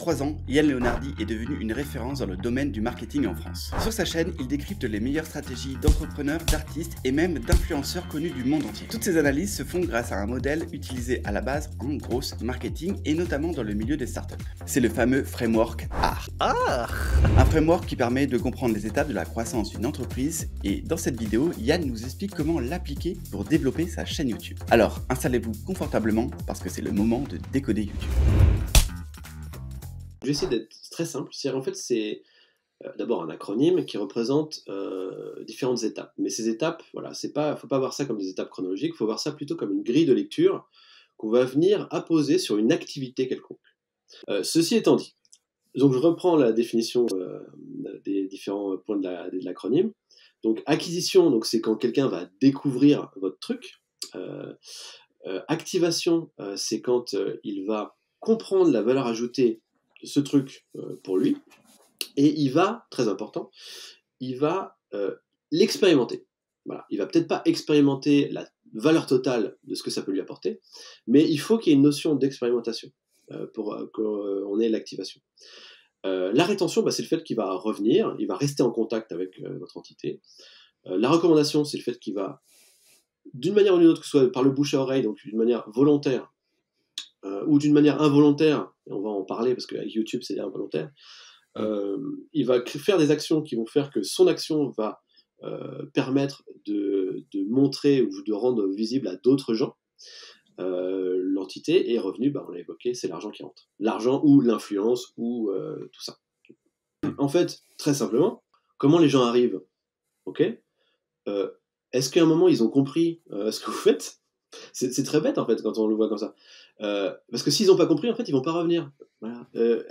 3 ans, Yann Leonardi est devenu une référence dans le domaine du marketing en France. Sur sa chaîne, il décrypte les meilleures stratégies d'entrepreneurs, d'artistes et même d'influenceurs connus du monde entier. Toutes ces analyses se font grâce à un modèle utilisé à la base en gros marketing et notamment dans le milieu des startups. C'est le fameux framework ART. Un framework qui permet de comprendre les étapes de la croissance d'une entreprise, et dans cette vidéo, Yann nous explique comment l'appliquer pour développer sa chaîne YouTube. Alors, installez-vous confortablement parce que c'est le moment de décoder YouTube. Je vais essayer d'être très simple. C'est-à-dire, en fait, c'est d'abord un acronyme qui représente différentes étapes. Mais ces étapes, voilà, faut pas voir ça comme des étapes chronologiques, il faut voir ça plutôt comme une grille de lecture qu'on va venir apposer sur une activité quelconque. Ceci étant dit, donc je reprends la définition des différents points de l'acronyme. Donc acquisition, donc c'est quand quelqu'un va découvrir votre truc. Activation, c'est quand il va comprendre la valeur ajoutée de ce truc pour lui, et il va, très important, il va l'expérimenter. Voilà. Il va peut-être pas expérimenter la valeur totale de ce que ça peut lui apporter, mais il faut qu'il y ait une notion d'expérimentation pour qu'on ait l'activation. La rétention, c'est le fait qu'il va revenir, il va rester en contact avec votre entité. La recommandation, c'est le fait qu'il va, d'une manière ou d'une autre, que ce soit par le bouche à oreille, donc d'une manière volontaire, ou d'une manière involontaire, et on va en parler parce qu'avec YouTube c'est involontaire, il va faire des actions qui vont faire que son action va permettre de montrer ou de rendre visible à d'autres gens l'entité, et revenu, on l'a évoqué, c'est l'argent qui rentre. L'argent ou l'influence ou tout ça. En fait, très simplement, comment les gens arrivent, ok, est-ce qu'à un moment ils ont compris ce que vous faites? C'est très bête en fait quand on le voit comme ça. Parce que s'ils n'ont pas compris, en fait, ils vont pas revenir. Voilà.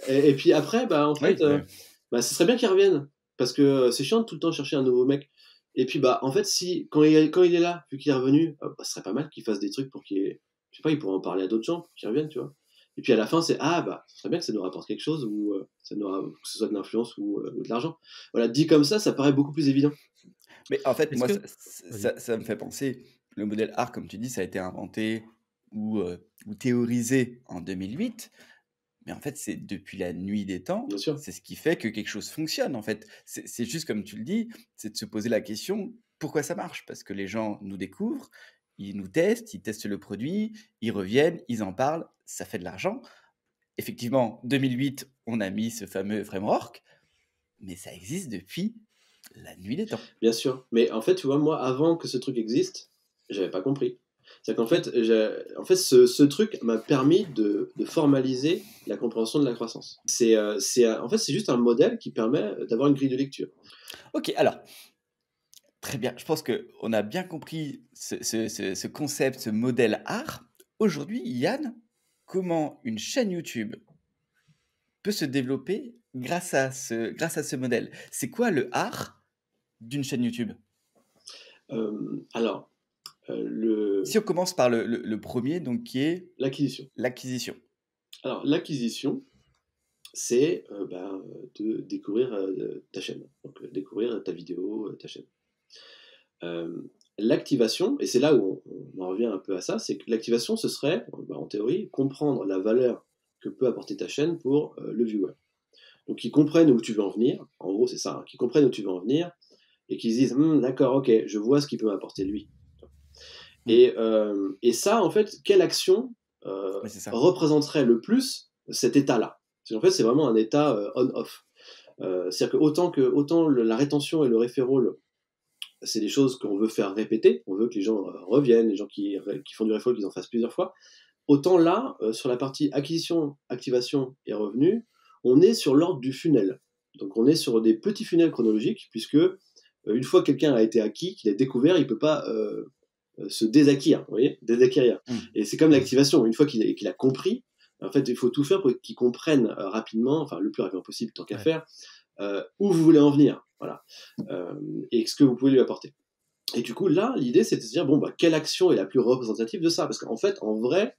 Et puis après, en fait, ce serait bien qu'ils reviennent. Parce que c'est chiant de tout le temps chercher un nouveau mec. Et puis, en fait, quand il est là, vu qu'il est revenu, ce serait pas mal qu'il fasse des trucs pour qu'il ait... Je sais pas, il pourrait en parler à d'autres gens pour qu'ils reviennent, tu vois. Et puis à la fin, c'est ce serait bien que ça nous rapporte quelque chose, ou que ce soit de l'influence ou de l'argent. Voilà, dit comme ça paraît beaucoup plus évident. Mais en fait, moi, ça me fait penser, le modèle ART, comme tu dis, ça a été inventé ou théorisé en 2008. Mais en fait, c'est depuis la nuit des temps, c'est ce qui fait que quelque chose fonctionne. En fait, c'est juste comme tu le dis, c'est de se poser la question, pourquoi ça marche? Parce que les gens nous découvrent, ils nous testent, ils testent le produit, ils reviennent, ils en parlent, ça fait de l'argent. Effectivement, 2008, on a mis ce fameux framework, mais ça existe depuis la nuit des temps. Bien sûr, mais en fait, tu vois, moi, avant que ce truc existe, j'avais pas compris. C'est qu'en fait, ce truc m'a permis de formaliser la compréhension de la croissance. En fait, c'est juste un modèle qui permet d'avoir une grille de lecture. Ok, alors, très bien. Je pense qu'on a bien compris ce concept, ce modèle ART. Aujourd'hui, Yann, comment une chaîne YouTube peut se développer grâce à ce modèle? C'est quoi le ART d'une chaîne YouTube? Si on commence par le premier, donc qui est l'acquisition. Alors, l'acquisition, c'est de découvrir ta chaîne, donc découvrir ta vidéo, ta chaîne. L'activation, et c'est là où on en revient un peu à ça, c'est que l'activation, ce serait, en théorie, comprendre la valeur que peut apporter ta chaîne pour le viewer. Donc, qu'ils comprennent où tu veux en venir, en gros, c'est ça, qu'ils comprennent où tu veux en venir, et qu'ils se disent, d'accord, ok, je vois ce qu'il peut m'apporter lui. Et ça, en fait, quelle action représenterait le plus cet état-là? Parce qu'en fait, c'est vraiment un état on-off. C'est-à-dire que autant la rétention et le referral, c'est des choses qu'on veut faire répéter, on veut que les gens reviennent, les gens qui font du referral, qu'ils en fassent plusieurs fois. Autant là, sur la partie acquisition, activation et revenu, on est sur l'ordre du funnel. Donc on est sur des petits funnels chronologiques, puisque une fois que quelqu'un a été acquis, qu'il a découvert, il ne peut pas se désacquérir, vous voyez, désacquérir. Et c'est comme l'activation, une fois qu'il a compris, en fait, il faut tout faire pour qu'il comprenne rapidement, enfin le plus rapidement possible, tant qu'à faire, où vous voulez en venir, voilà, et ce que vous pouvez lui apporter. Et du coup, là, l'idée, c'est de se dire, quelle action est la plus représentative de ça? Parce qu'en fait, en vrai,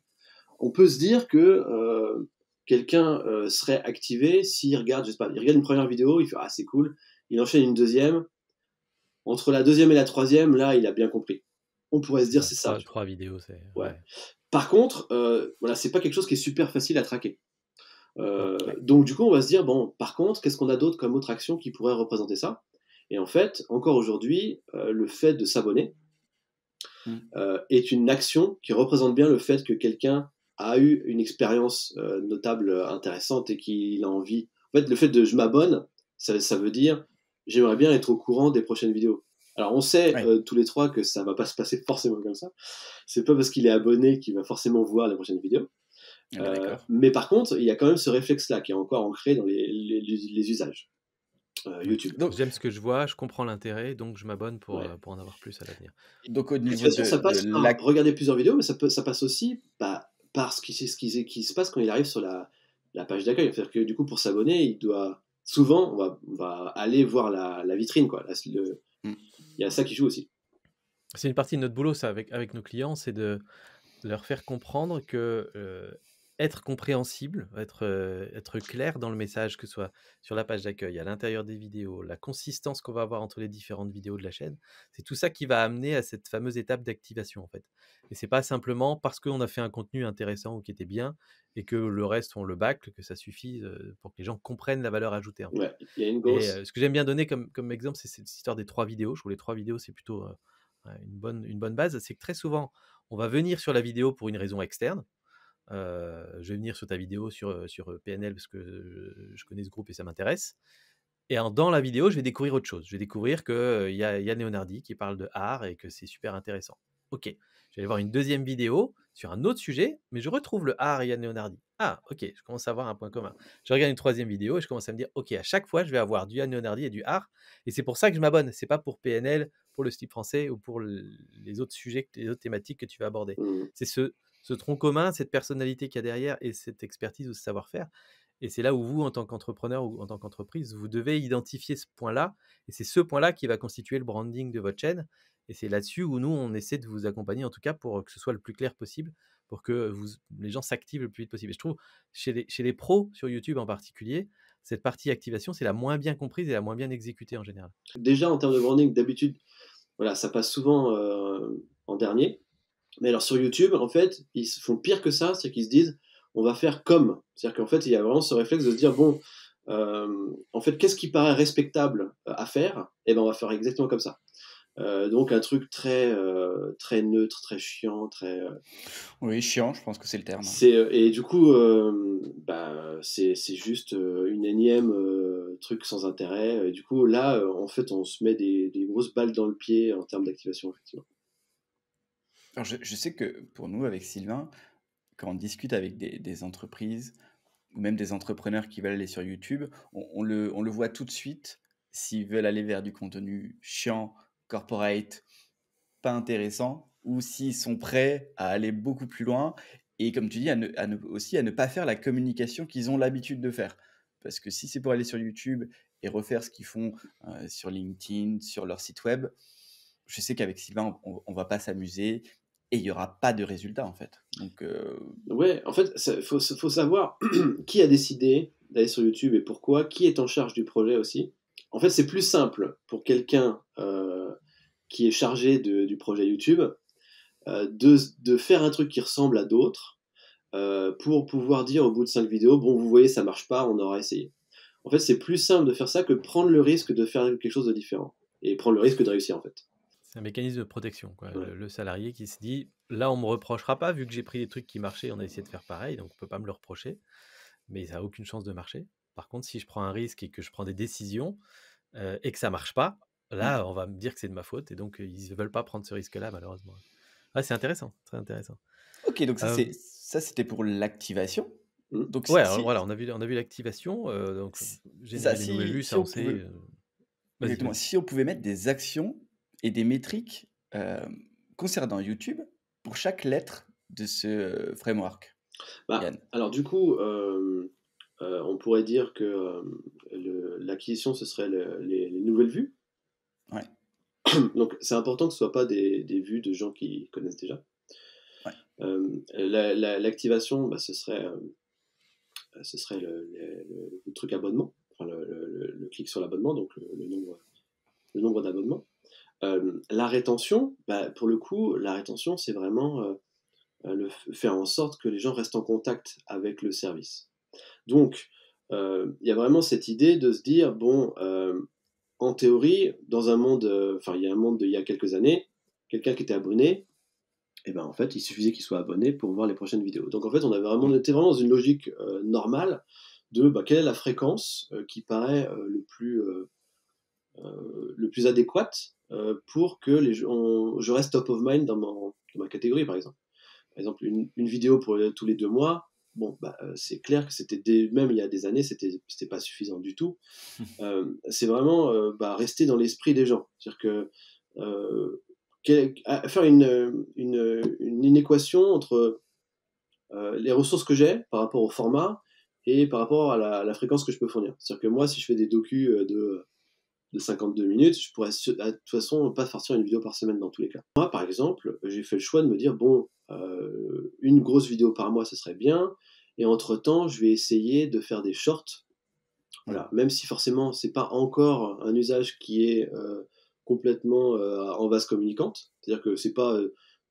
on peut se dire que quelqu'un serait activé s'il regarde, je sais pas, il regarde une première vidéo, il fait « Ah, c'est cool », il enchaîne une deuxième, entre la deuxième et la troisième, là, il a bien compris. On pourrait se dire c'est ça. 3 vidéos, c'est... Ouais. Par contre, c'est pas quelque chose qui est super facile à traquer. Ouais. Donc du coup, on va se dire, bon, par contre, qu'est-ce qu'on a d'autre comme autre action qui pourrait représenter ça? Et en fait, encore aujourd'hui, le fait de s'abonner Mmh. est une action qui représente bien le fait que quelqu'un a eu une expérience notable, intéressante et qu'il a envie. En fait, le fait de je m'abonne, ça veut dire j'aimerais bien être au courant des prochaines vidéos. Alors on sait Ouais. tous les trois que ça va pas se passer forcément comme ça. C'est pas parce qu'il est abonné qu'il va forcément voir les prochaines vidéos. On est d'accord. Mais par contre, il y a quand même ce réflexe-là qui est encore ancré dans les usages. Ouais. YouTube. Donc J'aime ce que je vois, je comprends l'intérêt, donc je m'abonne Ouais. pour en avoir plus à l'avenir. donc au niveau L'activation, ça de passe par l'ac regarder plusieurs vidéos, mais ça passe aussi par ce qui se passe quand il arrive sur la page d'accueil. C'est-à-dire que du coup, pour s'abonner, il doit souvent, on va aller voir la vitrine, quoi. mmh. Il y a ça qui joue aussi. C'est une partie de notre boulot, ça, avec nos clients, c'est de leur faire comprendre que être compréhensible, être clair dans le message, que ce soit sur la page d'accueil, à l'intérieur des vidéos, la consistance qu'on va avoir entre les différentes vidéos de la chaîne, c'est tout ça qui va amener à cette fameuse étape d'activation en fait. Et c'est pas simplement parce qu'on a fait un contenu intéressant ou qui était bien et que le reste on le bâcle que ça suffit pour que les gens comprennent la valeur ajoutée en fait. Ouais, il y a une Et grosse. ce que j'aime bien donner comme exemple, c'est cette histoire des 3 vidéos. Je trouve les 3 vidéos, c'est plutôt ouais, une bonne base. C'est que très souvent, on va venir sur la vidéo pour une raison externe. Je vais venir sur ta vidéo sur PNL parce que je connais ce groupe et ça m'intéresse. Et dans la vidéo, je vais découvrir autre chose. Je vais découvrir qu'il y a Yann Leonardi qui parle de art et que c'est super intéressant. Ok, je vais aller voir une deuxième vidéo sur un autre sujet, mais je retrouve le art et Yann Leonardi. Ah, ok, je commence à avoir un point commun. Je regarde une troisième vidéo et je commence à me dire, ok, à chaque fois, je vais avoir du Yann Leonardi et du art. Et c'est pour ça que je m'abonne. C'est pas pour PNL, pour le style français ou pour les autres sujets, les autres thématiques que tu vas aborder. C'est ce tronc commun, cette personnalité qu'il y a derrière et cette expertise ou ce savoir-faire. Et c'est là où vous, en tant qu'entrepreneur ou en tant qu'entreprise, vous devez identifier ce point-là. Et c'est ce point-là qui va constituer le branding de votre chaîne. Et c'est là-dessus où nous, on essaie de vous accompagner, en tout cas, pour que ce soit le plus clair possible, pour que les gens s'activent le plus vite possible. Et je trouve, chez les pros, sur YouTube en particulier, cette partie activation, c'est la moins bien comprise et la moins bien exécutée en général. Déjà en termes de branding, d'habitude, voilà, ça passe souvent en dernier. Mais alors sur YouTube, en fait, ils se font pire que ça, c'est qu'ils se disent, on va faire comme. C'est-à-dire qu'en fait, il y a vraiment ce réflexe de se dire, bon, en fait, qu'est-ce qui paraît respectable à faire? Eh ben, on va faire exactement comme ça. Donc un truc très neutre, très chiant, Oui, chiant, je pense que c'est le terme, hein. et du coup, c'est juste une énième truc sans intérêt. Et du coup, là, en fait, on se met des grosses balles dans le pied en termes d'activation, effectivement. Alors je sais que pour nous, avec Sylvain, quand on discute avec des entreprises ou même des entrepreneurs qui veulent aller sur YouTube, on le voit tout de suite s'ils veulent aller vers du contenu chiant, corporate, pas intéressant, ou s'ils sont prêts à aller beaucoup plus loin et comme tu dis, aussi à ne pas faire la communication qu'ils ont l'habitude de faire. Parce que si c'est pour aller sur YouTube et refaire ce qu'ils font, sur LinkedIn, sur leur site web, je sais qu'avec Sylvain, on va pas s'amuser et il y aura pas de résultat, en fait. Donc Ouais, en fait, faut savoir qui a décidé d'aller sur YouTube et pourquoi, qui est en charge du projet aussi. En fait, c'est plus simple pour quelqu'un qui est chargé du projet YouTube de faire un truc qui ressemble à d'autres pour pouvoir dire au bout de 5 vidéos, bon, vous voyez, ça marche pas, on aura essayé. En fait, c'est plus simple de faire ça que prendre le risque de faire quelque chose de différent et prendre le risque de réussir, en fait. C'est un mécanisme de protection, quoi. Ouais. Le salarié qui se dit, là, on me reprochera pas, vu que j'ai pris des trucs qui marchaient, on a essayé de faire pareil, donc on peut pas me le reprocher, mais ça a aucune chance de marcher. Par contre, si je prends un risque et que je prends des décisions et que ça marche pas, mmh. là, on va me dire que c'est de ma faute et donc ils ne veulent pas prendre ce risque-là, malheureusement. Ouais, c'est intéressant, très intéressant. OK, donc Euh, ça, c'était pour l'activation. Mm. Donc ouais, alors voilà, on a vu l'activation, donc si c'est ça, générer des nouvelles vues, si ça on on pouvait sait. Vas-y, exactement, vas-y. si on pouvait mettre des actions et des métriques, concernant YouTube pour chaque lettre de ce, framework, Bah, Yann? alors du coup, on pourrait dire que l'acquisition, ce serait les nouvelles vues. Ouais, Donc c'est important que ce ne soit pas des vues de gens qui connaissent déjà. ouais. L'activation, bah, ce serait le truc abonnement, enfin le clic sur l'abonnement, donc le nombre d'abonnements. La rétention, bah, pour le coup, la rétention, c'est vraiment faire en sorte que les gens restent en contact avec le service. Donc, il y a vraiment cette idée de se dire, bon, en théorie, dans un monde, il y a un monde d'il y a quelques années, quelqu'un qui était abonné, et ben en fait, il suffisait qu'il soit abonné pour voir les prochaines vidéos. Donc en fait, on était vraiment dans une logique normale de quelle est la fréquence qui paraît le plus adéquate pour que je reste top of mind dans ma catégorie, par exemple. Par exemple, une vidéo pour tous les 2 mois, bon, c'est clair que même il y a des années, c'était pas suffisant du tout. C'est vraiment rester dans l'esprit des gens. C'est-à-dire que faire une équation entre les ressources que j'ai par rapport au format et par rapport à la fréquence que je peux fournir. C'est-à-dire que moi, si je fais des docus de 52 minutes, je pourrais de toute façon pas sortir une vidéo par semaine dans tous les cas. Moi, par exemple, j'ai fait le choix de me dire, bon, une grosse vidéo par mois, ce serait bien, et entre-temps, je vais essayer de faire des shorts. Voilà. Même si forcément, c'est pas encore un usage qui est complètement en vase communicante. C'est-à-dire que c'est pas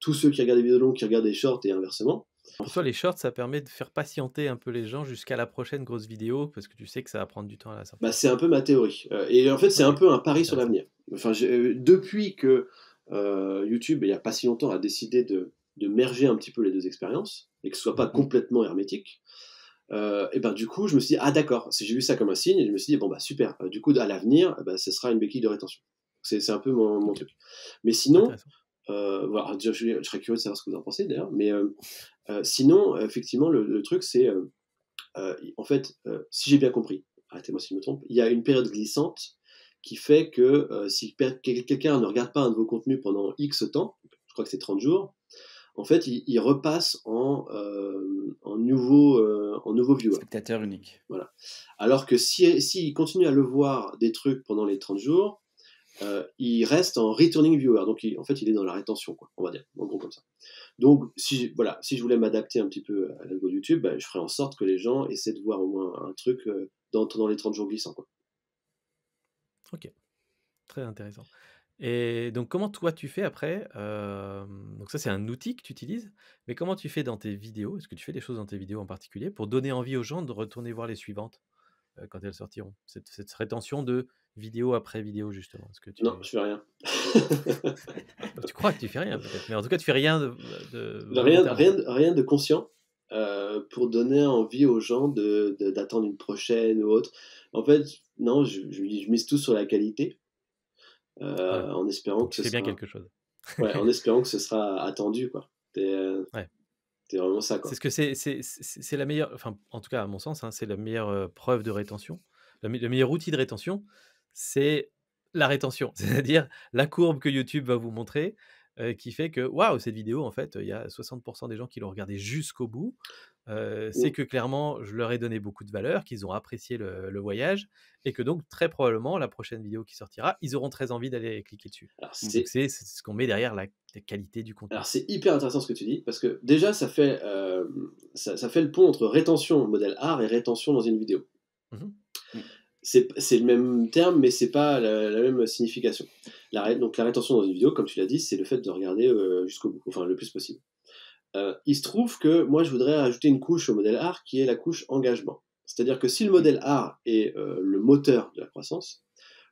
tous ceux qui regardent des vidéos longues qui regardent des shorts et inversement. Pour toi, les shorts, ça permet de faire patienter un peu les gens jusqu'à la prochaine grosse vidéo, parce que tu sais que ça va prendre du temps à la sortie. C'est un peu ma théorie. Et en fait, c'est un peu un pari sur l'avenir. Enfin, depuis que YouTube, il n'y a pas si longtemps, a décidé de merger un petit peu les deux expériences, et que ce soit pas complètement hermétique, et du coup, je me suis dit, ah d'accord, si j'ai vu ça comme un signe, et je me suis dit, bon super, du coup, à l'avenir, ce sera une béquille de rétention. C'est un peu mon truc. Mais sinon, voilà, je serais curieux de savoir ce que vous en pensez d'ailleurs, mais sinon, effectivement, le truc, c'est, en fait, si j'ai bien compris, arrêtez-moi si je me trompe, il y a une période glissante qui fait que si quelqu'un ne regarde pas un de vos contenus pendant X temps, je crois que c'est 30 jours, en fait, il repasse en nouveau viewer. Spectateur unique. Voilà. Alors que s'il continue à le voir des trucs pendant les 30 jours, il reste en returning viewer. Donc, en fait, il est dans la rétention, quoi, on va dire, en gros comme ça. Donc, si je voulais m'adapter un petit peu à l'algo de YouTube, je ferais en sorte que les gens essaient de voir au moins un truc dans les 30 jours glissants, quoi. Ok, très intéressant. Et donc, comment toi tu fais après donc ça, c'est un outil que tu utilises, mais comment tu fais dans tes vidéos? Est-ce que tu fais des choses dans tes vidéos en particulier pour donner envie aux gens de retourner voir les suivantes quand elles sortiront? Cette rétention de vidéo après vidéo, justement. Non, je fais rien. Tu crois que tu fais rien, peut-être, mais en tout cas, tu fais rien rien de conscient pour donner envie aux gens d'attendre une prochaine ou autre. En fait, non, je mise tout sur la qualité. Voilà. En espérant que tu fais bien quelque chose. Ouais, en espérant que ce sera attendu, quoi. C'est vraiment ça, quoi. C'est ce que c'est la meilleure, enfin, en tout cas à mon sens, c'est la meilleure preuve de rétention. Le meilleur outil de rétention, c'est la rétention, c'est-à-dire la courbe que YouTube va vous montrer, qui fait que waouh, cette vidéo, en fait, il y a 60% des gens qui l'ont regardée jusqu'au bout. C'est que clairement, je leur ai donné beaucoup de valeur, qu'ils ont apprécié le voyage, et que donc très probablement la prochaine vidéo qui sortira, ils auront très envie d'aller cliquer dessus. Alors, c'est ce qu'on met derrière la qualité du contenu. Alors c'est hyper intéressant ce que tu dis, parce que déjà ça fait le pont entre rétention modèle art et rétention dans une vidéo. C'est le même terme, mais c'est pas la même signification. Donc la rétention dans une vidéo, comme tu l'as dit, c'est le fait de regarder jusqu'au bout, enfin le plus possible. Il se trouve que moi je voudrais ajouter une couche au modèle art qui est la couche engagement. C'est-à-dire que si le modèle art est le moteur de la croissance,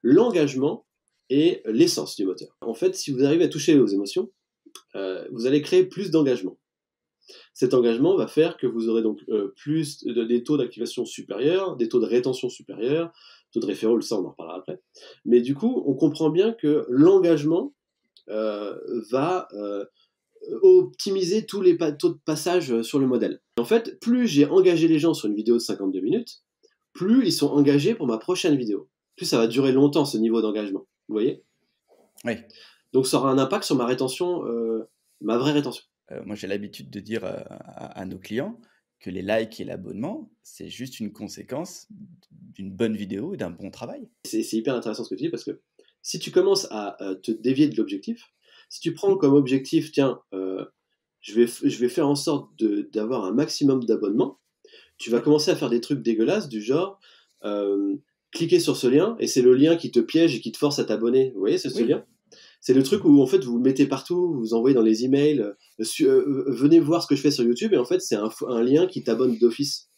l'engagement est l'essence du moteur. En fait, si vous arrivez à toucher aux émotions, vous allez créer plus d'engagement. Cet engagement va faire que vous aurez donc plus des taux d'activation supérieurs, des taux de rétention supérieurs, taux de référol, ça on en reparlera après. Mais du coup, on comprend bien que l'engagement va optimiser tous les taux de passage sur le modèle. En fait, plus j'ai engagé les gens sur une vidéo de 52 minutes, plus ils sont engagés pour ma prochaine vidéo. Plus ça va durer longtemps ce niveau d'engagement. Vous voyez ? Oui. Donc ça aura un impact sur ma rétention, ma vraie rétention. Moi, j'ai l'habitude de dire à nos clients que les likes et l'abonnement, c'est juste une conséquence d'une bonne vidéo et d'un bon travail. C'est hyper intéressant ce que tu dis, parce que si tu commences à te dévier de l'objectif, si tu prends comme objectif, tiens, je vais faire en sorte d'avoir un maximum d'abonnements, tu vas commencer à faire des trucs dégueulasses du genre cliquer sur ce lien et c'est le lien qui te piège et qui te force à t'abonner. Vous voyez, c'est ce lien. C'est le truc où en fait vous le mettez partout, vous envoyez dans les emails, venez voir ce que je fais sur YouTube, et en fait c'est un lien qui t'abonne d'office.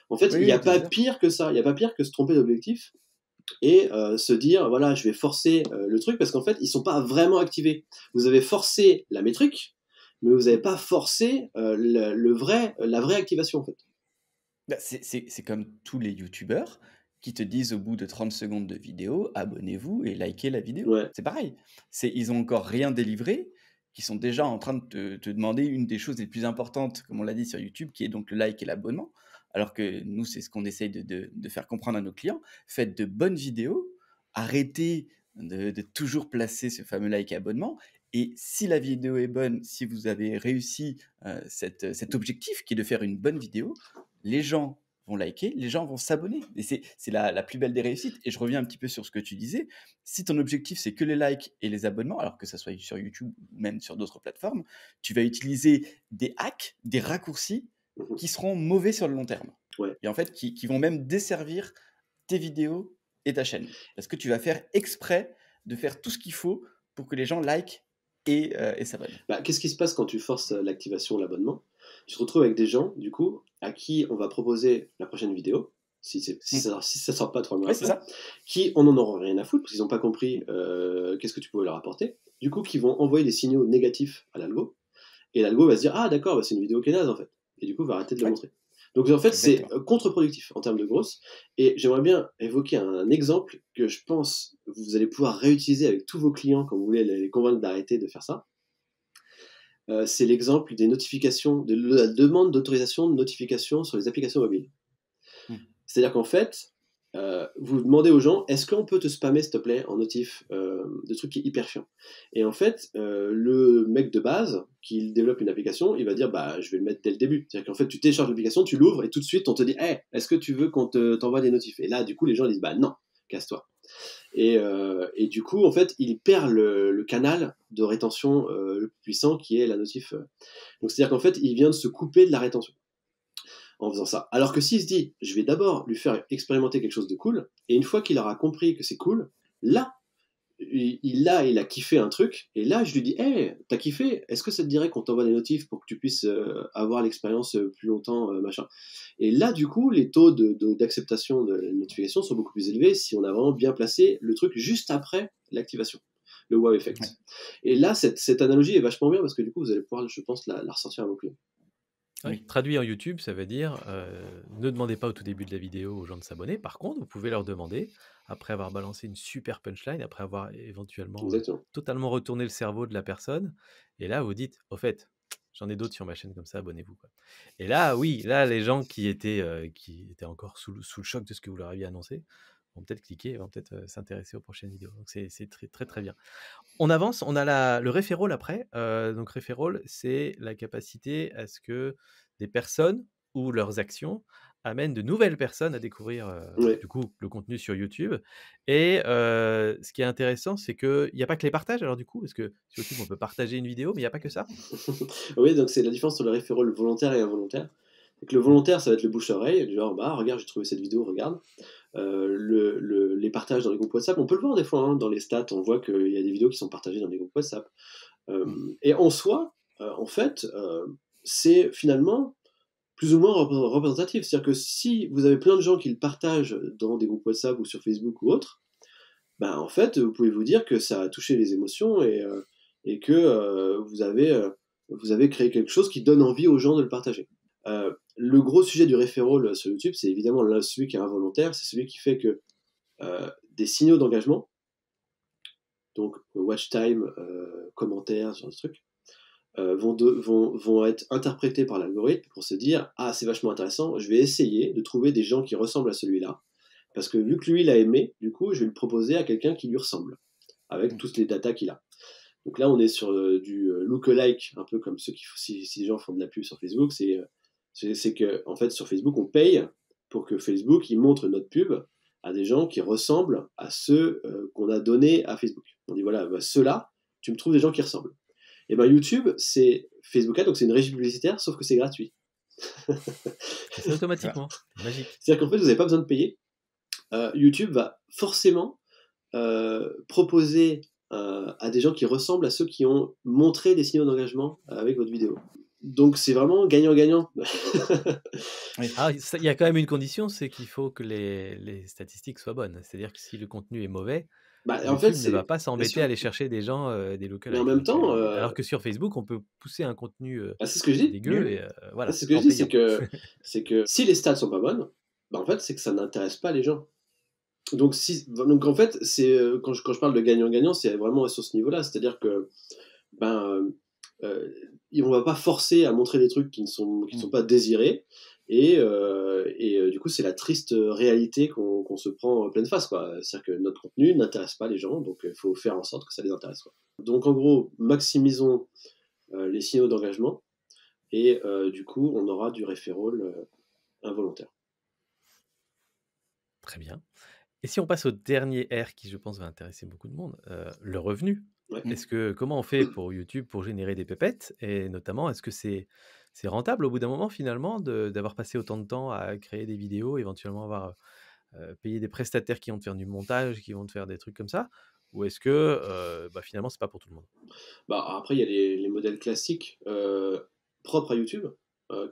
En fait, il Oui, n'y a oui, bien pas sûr. pire que ça. Il n'y a pas pire que se tromper d'objectif et se dire, voilà, je vais forcer le truc, parce qu'en fait, ils sont pas vraiment activés. Vous avez forcé la métrique, mais vous n'avez pas forcé la vraie activation, en fait. Bah, c'est comme tous les youtubeurs qui te disent au bout de 30 secondes de vidéo, abonnez-vous et likez la vidéo. Ouais, C'est pareil. Ils ont encore rien délivré, qui sont déjà en train de te demander une des choses les plus importantes, comme on l'a dit sur YouTube, qui est donc le like et l'abonnement. Alors que nous, c'est ce qu'on essaye de faire comprendre à nos clients. Faites de bonnes vidéos, arrêtez de toujours placer ce fameux like et abonnement. Et si la vidéo est bonne, si vous avez réussi cet objectif qui est de faire une bonne vidéo, les gens vont liker, les gens vont s'abonner. Et c'est la plus belle des réussites. Et je reviens un petit peu sur ce que tu disais. Si ton objectif, c'est que les likes et les abonnements, alors que ça soit sur YouTube ou même sur d'autres plateformes, tu vas utiliser des hacks, des raccourcis mhm, qui seront mauvais sur le long terme. ouais. Et en fait, qui vont même desservir tes vidéos et ta chaîne. Parce que tu vas faire exprès de faire tout ce qu'il faut pour que les gens likent et s'abonnent. Bah, qu'est-ce qui se passe quand tu forces l'activation, l'abonnement? Tu te retrouves avec des gens, du coup, à qui on va proposer la prochaine vidéo, Mm. si ça sort pas 3 mois Oui, c'est après, ça. qui en auront rien à foutre, parce qu'ils n'ont pas compris qu'est-ce que tu pouvais leur apporter. Du coup, qui vont envoyer des signaux négatifs à l'algo, et l'algo va se dire, ah d'accord, bah, c'est une vidéo qui est naze en fait, et du coup va arrêter de le Oui, montrer. Donc en fait, c'est exactement. contre-productif en termes de grosses, et j'aimerais bien évoquer un exemple que je pense vous allez pouvoir réutiliser avec tous vos clients quand vous voulez les convaincre d'arrêter de faire ça. C'est l'exemple des notifications, de la demande d'autorisation de notification sur les applications mobiles. Mm. C'est-à-dire qu'en fait, vous demandez aux gens, est-ce qu'on peut te spammer, s'il te plaît, en notif de trucs qui est hyper chiant. Et en fait, le mec de base, qui développe une application, il va dire, bah, je vais le mettre dès le début. C'est-à-dire qu'en fait, tu télécharges l'application, tu l'ouvres, et tout de suite, on te dit, hey, est-ce que tu veux qu'on t'envoie des notifs? Et là, du coup, les gens disent, bah non, casse-toi. Et du coup, en fait, il perd le canal de rétention le plus puissant qui est la notif. Donc, c'est-à-dire qu'en fait, il vient de se couper de la rétention en faisant ça. Alors que s'il se dit, je vais d'abord lui faire expérimenter quelque chose de cool, et une fois qu'il aura compris que c'est cool, là, il a kiffé un truc, et là, je lui dis, hey, t'as kiffé? Est-ce que ça te dirait qu'on t'envoie des notifs pour que tu puisses avoir l'expérience plus longtemps, machin? Et là, du coup, les taux d'acceptation de la notification sont beaucoup plus élevés si on a vraiment bien placé le truc juste après l'activation, le wow effect. Ouais. Et là, cette analogie est vachement bien parce que du coup, vous allez pouvoir, je pense, la ressortir à vos clients. Oui, traduit en YouTube, ça veut dire ne demandez pas au tout début de la vidéo aux gens de s'abonner. Par contre, vous pouvez leur demander, après avoir balancé une super punchline, après avoir éventuellement Exactement. totalement retourné le cerveau de la personne, et là vous dites, au fait, j'en ai d'autres sur ma chaîne comme ça, abonnez-vous, quoi. Et là, oui, là, les gens qui étaient encore sous le choc de ce que vous leur aviez annoncé vont peut-être cliquer et vont peut-être s'intéresser aux prochaines vidéos. Donc c'est très, très, très bien. On avance, on a le referral après. Donc referral, c'est la capacité à ce que des personnes ou leurs actions amènent de nouvelles personnes à découvrir Ouais. du coup le contenu sur YouTube. Et ce qui est intéressant, c'est qu'il n'y a pas que les partages, alors du coup, parce que sur YouTube, on peut partager une vidéo, mais il n'y a pas que ça. Oui, donc c'est la différence entre le referral volontaire et involontaire. Donc le Mm. volontaire, ça va être le bouche-oreille, du genre, bah regarde, j'ai trouvé cette vidéo, regarde. Les partages dans les groupes WhatsApp, on peut le voir des fois, hein, dans les stats, on voit qu'il y a des vidéos qui sont partagées dans les groupes WhatsApp. Mm. Et en soi, en fait, c'est finalement plus ou moins représentatif. C'est-à-dire que si vous avez plein de gens qui le partagent dans des groupes WhatsApp ou sur Facebook ou autre, ben en fait, vous pouvez vous dire que ça a touché les émotions et que vous avez créé quelque chose qui donne envie aux gens de le partager. Le gros sujet du referral sur YouTube, c'est évidemment celui qui est involontaire, c'est celui qui fait que des signaux d'engagement, donc watch time, commentaires, ce genre de trucs, vont être interprétés par l'algorithme pour se dire ah c'est vachement intéressant, je vais essayer de trouver des gens qui ressemblent à celui-là, parce que vu que lui il a aimé, du coup je vais le proposer à quelqu'un qui lui ressemble, avec Mm. toutes les datas qu'il a. Donc là on est sur du lookalike, un peu comme ceux qui si les gens font de la pub sur Facebook, c'est que en fait sur Facebook on paye pour que Facebook il montre notre pub à des gens qui ressemblent à ceux qu'on a donnés à Facebook. On dit voilà, bah, ceux-là, tu me trouves des gens qui ressemblent. Et ben YouTube, c'est Facebook Ads, donc c'est une régie publicitaire, sauf que c'est gratuit. Et c'est automatiquement. Magique. C'est-à-dire qu'en fait, vous n'avez pas besoin de payer. YouTube va forcément proposer à des gens qui ressemblent à ceux qui ont montré des signaux d'engagement avec votre vidéo. Donc c'est vraiment gagnant-gagnant. Oui. Ah, il y a quand même une condition, c'est qu'il faut que les statistiques soient bonnes. C'est-à-dire que si le contenu est mauvais, Bah, en fait, YouTube ne va c'est pas bien s'embêter à sûr, aller chercher des gens, des mais en lookalikes. même Donc, temps, alors que sur Facebook, on peut pousser un contenu bah, c'est ce que je dis. dégueu et voilà, C'est ce que je en dis, payant. c'est que si les stats sont pas bonnes, bah, en fait, c'est que ça n'intéresse pas les gens. Donc en fait, quand je parle de gagnant-gagnant, c'est vraiment sur ce niveau-là. C'est-à-dire que ben, on va pas forcer à montrer des trucs qui ne sont pas désirés. Du coup, c'est la triste réalité qu'on se prend en pleine face, quoi. C'est-à-dire que notre contenu n'intéresse pas les gens, donc il faut faire en sorte que ça les intéresse, quoi. Donc en gros, maximisons les signaux d'engagement et du coup, on aura du referral involontaire. Très bien. Et si on passe au dernier R qui, je pense, va intéresser beaucoup de monde, le revenu. Ouais. Comment on fait pour YouTube pour générer des pépettes? Et notamment, est-ce que c'est rentable au bout d'un moment finalement d'avoir passé autant de temps à créer des vidéos, éventuellement avoir payé des prestataires qui vont te faire du montage, qui vont te faire des trucs comme ça? Ou est-ce que finalement c'est pas pour tout le monde? Bah, après, il y a les modèles classiques propres à YouTube,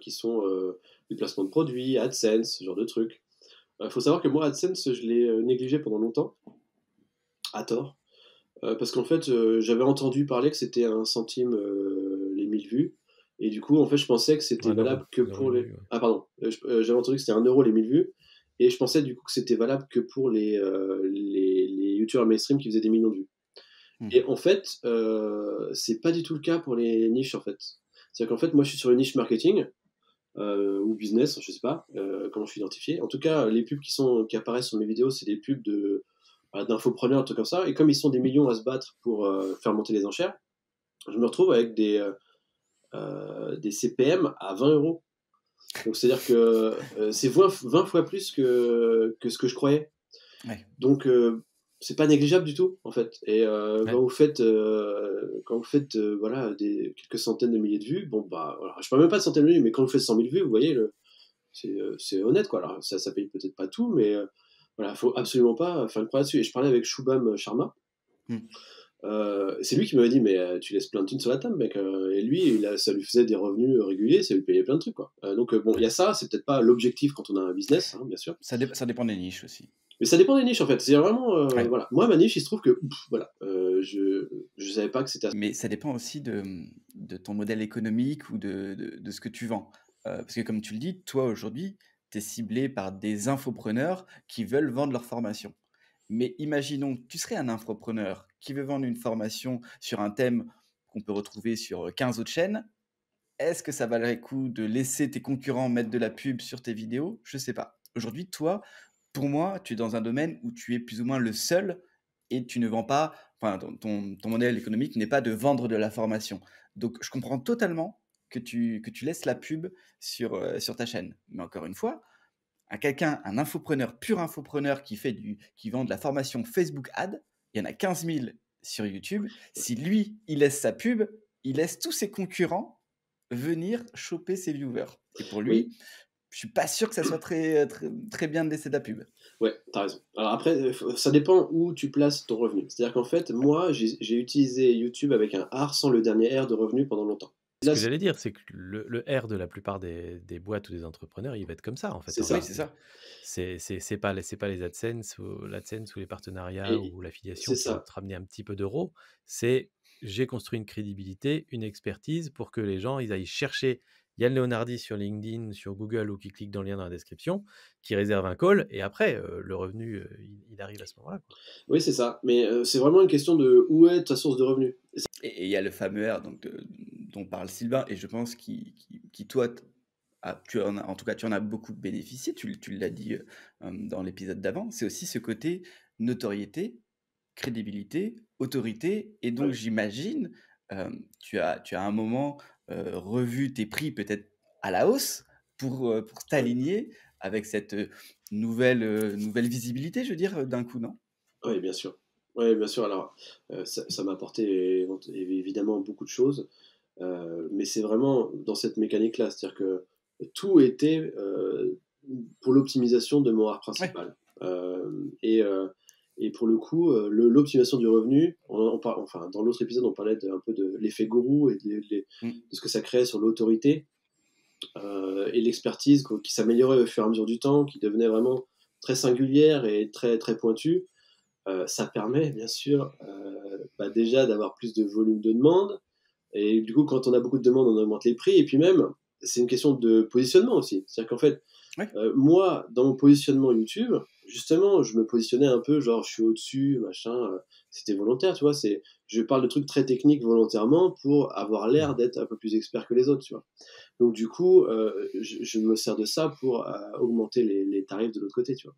qui sont du placement de produits, AdSense, ce genre de trucs. Faut savoir que moi, AdSense, je l'ai négligé pendant longtemps, à tort, parce qu'en fait, j'avais entendu parler que c'était 1 centime les 1000 vues, et du coup, en fait, je pensais que c'était 1 valable que 1 € pour une les... vue, ouais. Ah, pardon, j'avais entendu que c'était 1 € les 1000 vues, et je pensais du coup que c'était valable que pour les YouTubeurs mainstream qui faisaient des millions de vues. Et en fait, c'est pas du tout le cas pour les niches, en fait. C'est-à-dire qu'en fait, moi, je suis sur une niche marketing, ou business, je sais pas comment je suis identifié. En tout cas, les pubs qui apparaissent sur mes vidéos, c'est des pubs d'infopreneurs, un truc comme ça. Et comme ils sont des millions à se battre pour faire monter les enchères, je me retrouve avec des CPM à 20 €. Donc c'est-à-dire que c'est 20 fois plus que ce que je croyais. Ouais. Donc c'est pas négligeable du tout, en fait. Et Ouais. quand vous faites voilà, quelques centaines de milliers de vues, bon bah voilà, je parle même pas de centaines de milliers, mais quand vous faites 100 000 vues, vous voyez, c'est honnête, quoi. Alors ça paye peut-être pas tout, mais voilà, faut absolument pas faire une croix là-dessus. Et je parlais avec Shubham Sharma. C'est lui qui m'avait dit, mais tu laisses plein de thunes sur la table, mec. Et lui, ça lui faisait des revenus réguliers, ça lui payait plein de trucs, quoi. Donc bon, il y a ça, c'est peut-être pas l'objectif quand on a un business, hein, bien sûr. Ça dépend des niches aussi. Mais ça dépend des niches, en fait. C'est vraiment, Ouais. voilà. Moi, ma niche, il se trouve que, voilà, je savais pas que c'était... Mais ça dépend aussi de ton modèle économique ou de ce que tu vends. Parce que comme tu le dis, toi aujourd'hui, tu es ciblé par des infopreneurs qui veulent vendre leur formation. Mais imaginons que tu serais un infopreneur qui veut vendre une formation sur un thème qu'on peut retrouver sur 15 autres chaînes. Est-ce que ça valerait le coup de laisser tes concurrents mettre de la pub sur tes vidéos? Je sais pas. Aujourd'hui, toi, pour moi, tu es dans un domaine où tu es plus ou moins le seul et tu ne vends pas, enfin, ton modèle économique n'est pas de vendre de la formation. Donc, je comprends totalement que tu laisses la pub sur ta chaîne. Mais encore une fois, un infopreneur, pur infopreneur qui vend de la formation Facebook Ad, il y en a 15 000 sur YouTube. Si lui, il laisse sa pub, il laisse tous ses concurrents venir choper ses viewers. Et pour lui, Oui. je suis pas sûr que ça soit très, très, très bien de laisser de la pub. Ouais, t'as raison. Alors après, ça dépend où tu places ton revenu. C'est-à-dire qu'en fait, moi, j'ai utilisé YouTube avec un R sans le dernier R de revenu pendant longtemps. Ce que j'allais dire, c'est que le R de la plupart des boîtes ou des entrepreneurs, il va être comme ça, en fait. C'est ça. Oui, c'est ça. C'est pas les AdSense ou les partenariats ou l'affiliation c'est qui vont ça. te ramener un petit peu d'euros. C'est j'ai construit une crédibilité, une expertise pour que les gens ils aillent chercher Yann Leonardi sur LinkedIn, sur Google ou qui cliquent dans le lien dans la description, qui réserve un call et après le revenu il arrive à ce moment-là, quoi. Oui, c'est ça. Mais c'est vraiment une question de où est ta source de revenus. Et il y a le fameux R donc, dont parle Sylvain, et je pense qui toi, en tout cas, tu en as beaucoup bénéficié, tu l'as dit dans l'épisode d'avant, c'est aussi ce côté notoriété, crédibilité, autorité, et donc Ouais. j'imagine, tu as à un moment revu tes prix peut-être à la hausse pour t'aligner avec cette nouvelle visibilité, je veux dire, d'un coup, non? Oui, bien sûr. Oui, bien sûr. Alors, ça m'a apporté évidemment beaucoup de choses, mais c'est vraiment dans cette mécanique-là. C'est-à-dire que tout était pour l'optimisation de mon art principal. Et Et pour le coup, l'optimisation du revenu, enfin, dans l'autre épisode, on parlait un peu de l'effet gourou et de ce que ça crée sur l'autorité et l'expertise qui s'améliorait au fur et à mesure du temps, qui devenait vraiment très singulière et très, très pointue. Ça permet, bien sûr, déjà d'avoir plus de volume de demande. Et du coup, quand on a beaucoup de demandes, on augmente les prix. Et puis même, c'est une question de positionnement aussi. C'est-à-dire qu'en fait, moi, dans mon positionnement YouTube, justement, je me positionnais un peu genre je suis au-dessus, machin. C'était volontaire, tu vois. Je parle de trucs très techniques volontairement pour avoir l'air d'être un peu plus expert que les autres, tu vois. Donc du coup, je me sers de ça pour augmenter les tarifs de l'autre côté, tu vois.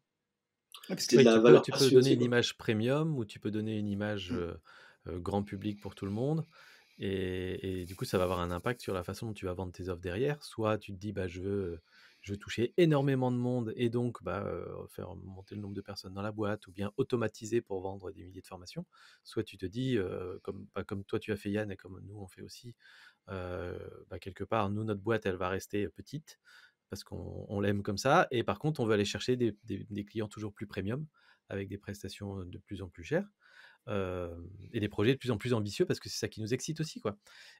C'est de la valeur tu peux donner une image premium ou tu peux donner une image grand public pour tout le monde. Et du coup, ça va avoir un impact sur la façon dont tu vas vendre tes offres derrière. Soit tu te dis, je veux toucher énormément de monde et donc faire monter le nombre de personnes dans la boîte ou bien automatiser pour vendre des milliers de formations. Soit tu te dis, comme toi tu as fait Yann et comme nous on fait aussi, quelque part, nous, notre boîte, elle va rester petite parce qu'on l'aime comme ça. Et par contre, on veut aller chercher des clients toujours plus premium avec des prestations de plus en plus chères. Et des projets de plus en plus ambitieux parce que c'est ça qui nous excite aussi, quoi.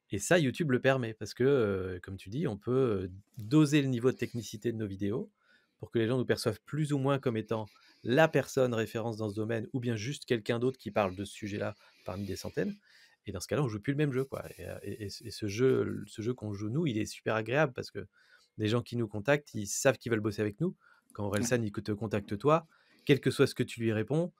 Et ça, YouTube le permet parce que, comme tu dis, on peut doser le niveau de technicité de nos vidéos pour que les gens nous perçoivent plus ou moins comme étant la personne référence dans ce domaine ou bien juste quelqu'un d'autre qui parle de ce sujet-là parmi des centaines. Et dans ce cas-là, on joue plus le même jeu, quoi. Et ce jeu qu'on joue nous, il est super agréable parce que les gens qui nous contactent, ils savent qu'ils veulent bosser avec nous. Quand Orelsan il te contacte toi, quel que soit ce que tu lui réponds,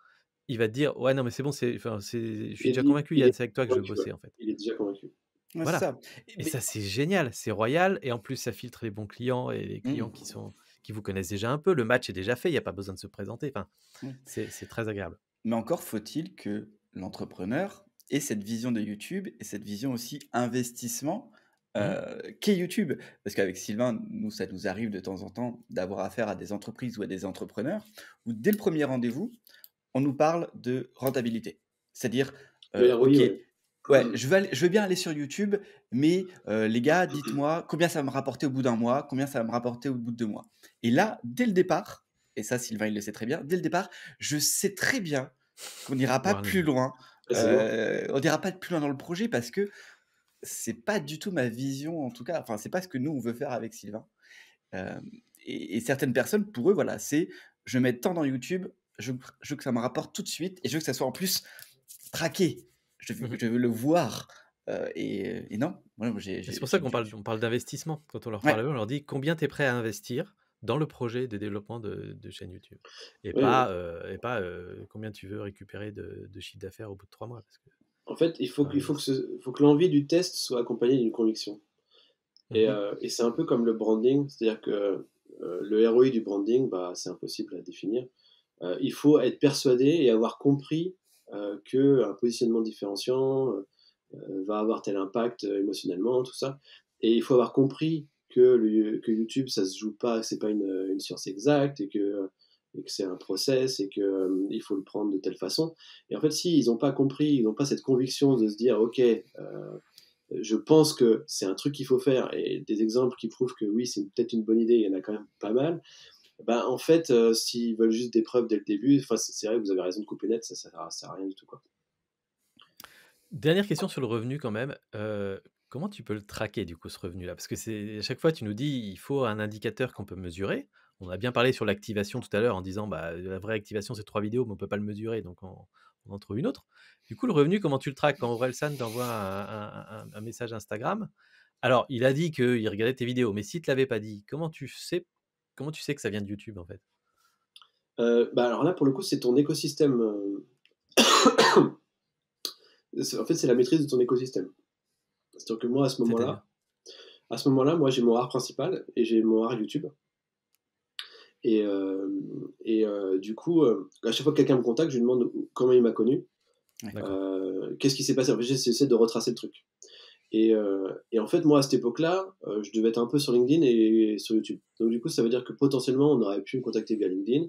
il va te dire ouais non mais c'est bon, je suis déjà convaincu Yann, c'est avec toi que je veux bosser en fait. Il est déjà convaincu. Voilà. Ça. Et ça c'est génial, c'est royal et en plus ça filtre les bons clients et les clients qui vous connaissent déjà un peu. Le match est déjà fait, il n'y a pas besoin de se présenter. Enfin, c'est très agréable. Mais encore faut-il que l'entrepreneur ait cette vision de YouTube et cette vision aussi investissement qu'est YouTube. Parce qu'avec Sylvain, nous, ça nous arrive de temps en temps d'avoir affaire à des entreprises ou à des entrepreneurs où dès le premier rendez-vous, on nous parle de rentabilité. C'est-à-dire, je veux bien aller sur YouTube, mais les gars, dites-moi combien ça va me rapporter au bout d'un mois, combien ça va me rapporter au bout de 2 mois. Et là, dès le départ, et ça Sylvain il le sait très bien, dès le départ, je sais très bien qu'on n'ira pas plus loin. On n'ira pas plus loin dans le projet parce que c'est pas du tout ma vision, en tout cas. Enfin, c'est pas ce que nous on veut faire avec Sylvain. Et certaines personnes, pour eux, voilà, c'est je mets tant dans YouTube, je veux que ça me rapporte tout de suite et je veux que ça soit en plus traqué. Je veux le voir. Et non, c'est pour ça qu'on parle d'investissement. Quand on leur parle, on leur dit combien tu es prêt à investir dans le projet de développement de chaîne YouTube. Et pas combien tu veux récupérer de chiffre d'affaires au bout de 3 mois. Parce que, en fait, il faut que l'envie du test soit accompagnée d'une conviction. Et c'est un peu comme le branding, c'est-à-dire que le ROI du branding, c'est impossible à définir. Il faut être persuadé et avoir compris qu'un positionnement différenciant va avoir tel impact émotionnellement, tout ça. Et il faut avoir compris que YouTube, ça se joue pas, c'est pas une science exacte et que c'est un process et qu'il faut le prendre de telle façon. Et en fait, si ils n'ont pas compris, ils n'ont pas cette conviction de se dire, ok, je pense que c'est un truc qu'il faut faire, et des exemples qui prouvent que oui, c'est peut-être une bonne idée, il y en a quand même pas mal. En fait, s'ils veulent juste des preuves dès le début, c'est vrai que vous avez raison de couper net, ça sert à rien du tout, quoi. Dernière question sur le revenu quand même. Comment tu peux le traquer du coup ce revenu-là? Parce que à chaque fois tu nous dis il faut un indicateur qu'on peut mesurer. On a bien parlé sur l'activation tout à l'heure en disant la vraie activation c'est 3 vidéos mais on peut pas le mesurer donc on en trouve une autre. Du coup le revenu comment tu le traques quand Orelsan t'envoie un message Instagram? Alors il a dit qu'il regardait tes vidéos mais s'il te l'avait pas dit, comment tu sais que ça vient de YouTube en fait? Alors là pour le coup c'est ton écosystème. En fait c'est la maîtrise de ton écosystème. C'est-à-dire que moi à ce moment-là, moi j'ai mon art principal et j'ai mon art YouTube. Et du coup, à chaque fois que quelqu'un me contacte, je lui demande comment il m'a connu, qu'est-ce qui s'est passé. En fait, j'essaie de retracer le truc. Et en fait, moi à cette époque-là, je devais être un peu sur LinkedIn et sur YouTube. Donc du coup, ça veut dire que potentiellement, on aurait pu me contacter via LinkedIn,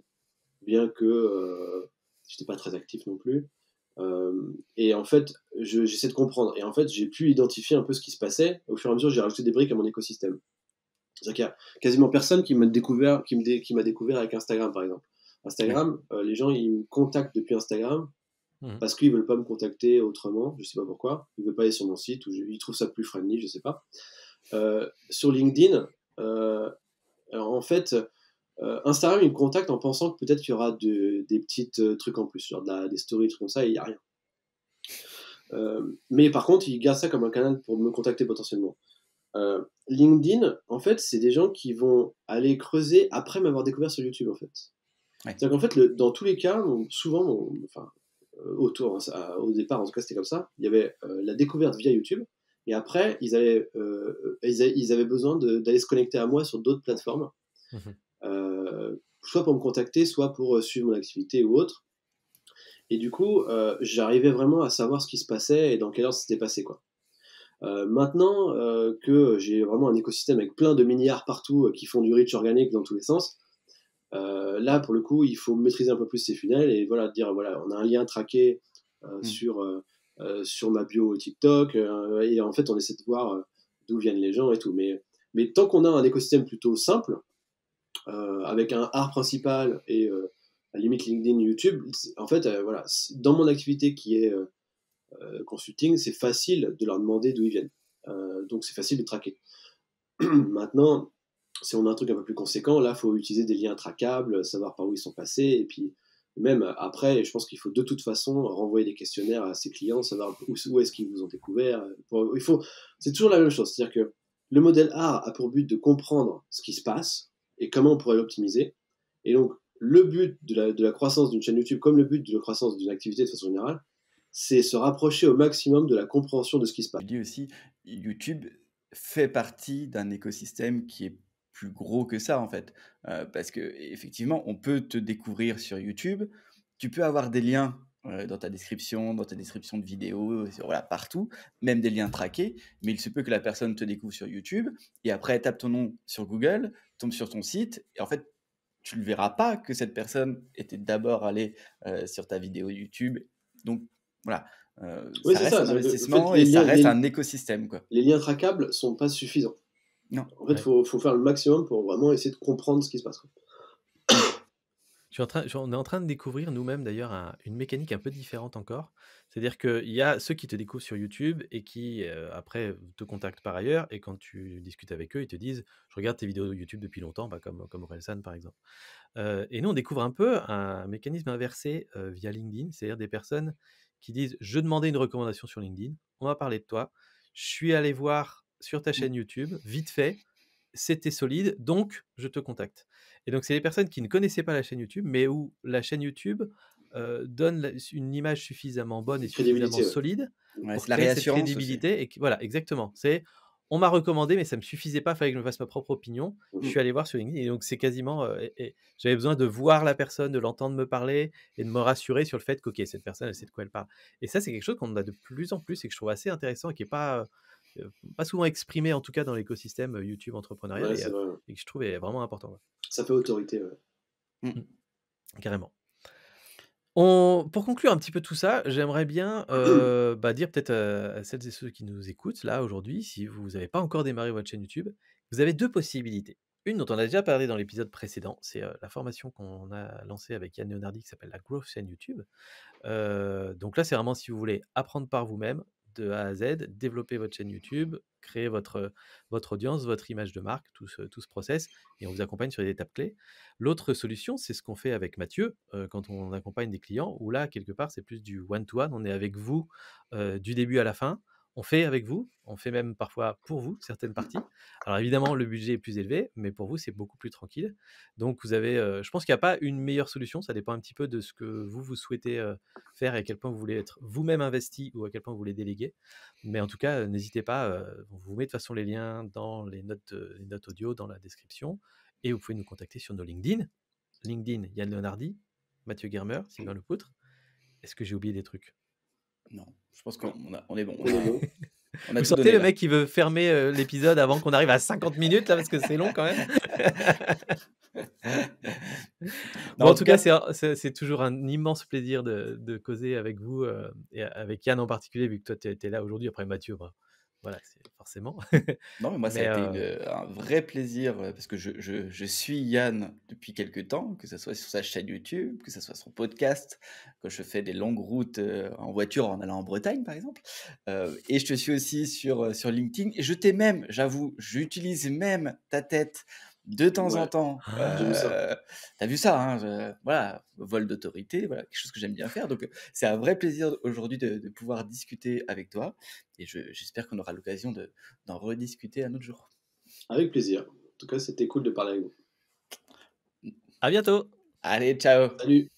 bien que j'étais pas très actif non plus. Et en fait, j'essaie de comprendre. Et en fait, j'ai pu identifier un peu ce qui se passait. Au fur et à mesure, j'ai rajouté des briques à mon écosystème. C'est-à-dire qu'il y a quasiment personne qui m'a découvert avec Instagram, par exemple. Instagram, les gens, ils me contactent depuis Instagram Mmh. parce qu'ils veulent pas me contacter autrement, je sais pas pourquoi. Ils veulent pas aller sur mon site ou ils trouvent ça plus friendly, je sais pas. Sur LinkedIn, alors en fait, Instagram, ils me contactent en pensant que peut-être qu'il y aura des petites trucs en plus, genre des stories, des trucs comme ça, et il y a rien. Mais par contre, ils gardent ça comme un canal pour me contacter potentiellement. LinkedIn, en fait, c'est des gens qui vont aller creuser après m'avoir découvert sur YouTube, en fait. Ouais. C'est-à-dire qu'en fait, dans tous les cas, souvent, au départ, en tout cas, c'était comme ça. Il y avait la découverte via YouTube, et après, ils avaient besoin d'aller se connecter à moi sur d'autres plateformes, soit pour me contacter, soit pour suivre mon activité ou autre. Et du coup, j'arrivais vraiment à savoir ce qui se passait et dans quelle heure c'était passé, quoi. Maintenant que j'ai vraiment un écosystème avec plein de mini-arts partout qui font du reach organique dans tous les sens, là, pour le coup, il faut maîtriser un peu plus ces funnels et voilà, dire, voilà, on a un lien traqué sur ma bio TikTok et en fait, on essaie de voir d'où viennent les gens et tout. Mais tant qu'on a un écosystème plutôt simple, avec un art principal et à la limite LinkedIn, YouTube, en fait, voilà, dans mon activité qui est consulting, c'est facile de leur demander d'où ils viennent. Donc c'est facile de traquer. Maintenant, si on a un truc un peu plus conséquent, là, il faut utiliser des liens traquables, savoir par où ils sont passés, et puis même après, je pense qu'il faut de toute façon renvoyer des questionnaires à ses clients, savoir où est-ce qu'ils vous ont découvert. C'est toujours la même chose, c'est-à-dire que le modèle art a pour but de comprendre ce qui se passe et comment on pourrait l'optimiser. Et donc, le but de la croissance d'une chaîne YouTube, comme le but de la croissance d'une activité de façon générale, c'est se rapprocher au maximum de la compréhension de ce qui se passe. Je dis aussi, YouTube fait partie d'un écosystème qui est plus gros que ça, en fait. Parce qu'effectivement, on peut te découvrir sur YouTube. Tu peux avoir des liens dans ta description de vidéo, voilà, partout, même des liens traqués. Mais il se peut que la personne te découvre sur YouTube et après tape ton nom sur Google, tombe sur ton site et en fait, tu ne le verras pas que cette personne était d'abord allée sur ta vidéo YouTube. Donc, voilà. Oui, ça c'est reste ça. un En fait, investissement les et ça liens, reste un écosystème, quoi. les liens traquables sont pas suffisants. Non. En fait, il faut faire le maximum pour vraiment essayer de comprendre ce qui se passe. On est en train de découvrir nous-mêmes d'ailleurs une mécanique un peu différente encore. C'est-à-dire qu'il y a ceux qui te découvrent sur YouTube et qui après te contactent par ailleurs et quand tu discutes avec eux, ils te disent « Je regarde tes vidéos YouTube depuis longtemps », comme Orelsan par exemple. Et nous, on découvre un peu un mécanisme inversé via LinkedIn, c'est-à-dire des personnes qui disent « Je demandais une recommandation sur LinkedIn, on m'a parlé de toi, je suis allé voir sur ta chaîne YouTube, vite fait, c'était solide, donc je te contacte. » Et donc, c'est des personnes qui ne connaissaient pas la chaîne YouTube, mais où la chaîne YouTube donne une image suffisamment bonne et suffisamment solide pour créer cette crédibilité. Et voilà, exactement. C'est on m'a recommandé, mais ça ne me suffisait pas, il fallait que je me fasse ma propre opinion. Je suis allé voir sur LinkedIn. Et donc, c'est quasiment. J'avais besoin de voir la personne, de l'entendre me parler et de me rassurer sur le fait que, cette personne, elle sait de quoi elle parle. Et ça, c'est quelque chose qu'on a de plus en plus et que je trouve assez intéressant et qui n'est pas souvent exprimé, en tout cas, dans l'écosystème YouTube entrepreneurial et que je trouve est vraiment important. Ouais. Ça fait autorité, Carrément. Pour conclure un petit peu tout ça, j'aimerais bien dire peut-être à celles et ceux qui nous écoutent là aujourd'hui, si vous n'avez pas encore démarré votre chaîne YouTube, vous avez deux possibilités. Une dont on a déjà parlé dans l'épisode précédent, c'est la formation qu'on a lancée avec Yann Leonardi qui s'appelle la Growth Chain YouTube. Donc là, c'est vraiment si vous voulez apprendre par vous-même de A à Z, développer votre chaîne YouTube, créer votre audience, votre image de marque, tout ce process, et on vous accompagne sur les étapes clés. L'autre solution, c'est ce qu'on fait avec Mathieu quand on accompagne des clients, où là, quelque part, c'est plus du one-to-one, on est avec vous du début à la fin, on fait avec vous, on fait même parfois pour vous certaines parties. Alors évidemment, le budget est plus élevé, mais pour vous, c'est beaucoup plus tranquille. Donc vous avez, je pense qu'il n'y a pas une meilleure solution, ça dépend un petit peu de ce que vous souhaitez faire et à quel point vous voulez être vous-même investi ou à quel point vous voulez déléguer. Mais en tout cas, n'hésitez pas, on vous met de toute façon les liens dans les notes audio, dans la description, et vous pouvez nous contacter sur nos LinkedIn, Yann Leonardi, Mathieu Germer, Sylvain Lepoutre. Est-ce que j'ai oublié des trucs? Non, je pense qu'on est bon. Vous sentez le mec qui veut fermer l'épisode avant qu'on arrive à 50 minutes, là, parce que c'est long quand même. En tout cas, c'est toujours un immense plaisir de causer avec vous, et avec Yann en particulier, vu que toi, tu es là aujourd'hui. Après Mathieu, voilà, c'est forcément. Non, mais moi, ça a Mais été un vrai plaisir parce que je suis Yann depuis quelque temps, que ce soit sur sa chaîne YouTube, que ce soit son podcast, quand je fais des longues routes en voiture en allant en Bretagne, par exemple. Et je te suis aussi sur LinkedIn. Et je t'ai même, j'avoue, j'utilise même ta tête de temps en Ouais, temps. j'ai vu ça. T'as vu ça, hein, voilà, vol d'autorité, voilà, quelque chose que j'aime bien faire. Donc, c'est un vrai plaisir aujourd'hui de pouvoir discuter avec toi. Et j'espère qu'on aura l'occasion d'en rediscuter un autre jour. Avec plaisir. En tout cas, c'était cool de parler avec vous. à bientôt. Allez, ciao! Salut!